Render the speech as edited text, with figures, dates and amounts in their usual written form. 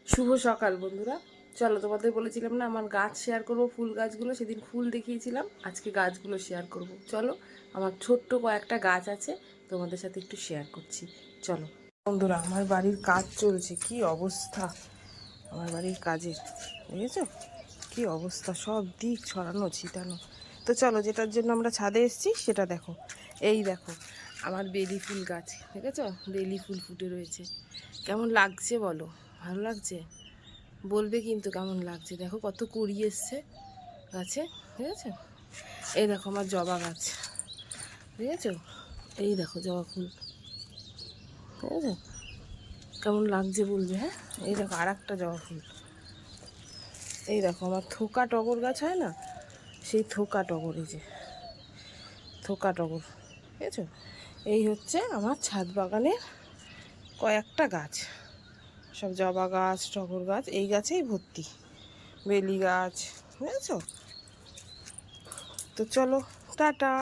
শুভ সকাল বন্ধুরা। চলো, তোমাদের বলেছিলাম না আমার গাছ শেয়ার করব, ফুল গাছগুলো। সেদিন ফুল দেখিয়েছিলাম, আজকে গাছগুলো শেয়ার করব। চলো, আমার ছোট্ট কয়েকটা গাছ আছে, তোমাদের সাথে একটু শেয়ার করছি। চলো বন্ধুরা, আমার বাড়ির কাজ চলছে। কি অবস্থা আমার বাড়ির কাজের, দেখেছো কি অবস্থা, সব দিক ছড়ানো ছিটানো। তো চলো, যেটার জন্য আমরা ছাদে এসেছি সেটা দেখো। এই দেখো আমার বেলি ফুল গাছ, দেখেছো বেলি ফুল ফুটে রয়েছে। কেমন লাগছে বলো? ভালো লাগছে? বলবে কিন্তু কেমন লাগছে। দেখো কত কুড়ি এসছে গাছে, ঠিক আছে? এই দেখো আমার জবা গাছ, ঠিক আছে? এই দেখো জবা ফুল, ঠিক আছে? কেমন লাগছে বলবে, হ্যাঁ? এই দেখো আর একটা জবা ফুল। এই দেখো আমার থোকা টগর গাছ হয় না, সেই থোকা টগর, এই যে থোকা টগর, ঠিক আছে? এই হচ্ছে আমার ছাদ বাগানের কয়েকটা গাছ, সব জবা গাছ, টগর গাছ, এই গাছেই ভর্তি, বেলি গাছ, বুঝেছো? তো চলো, টাটা।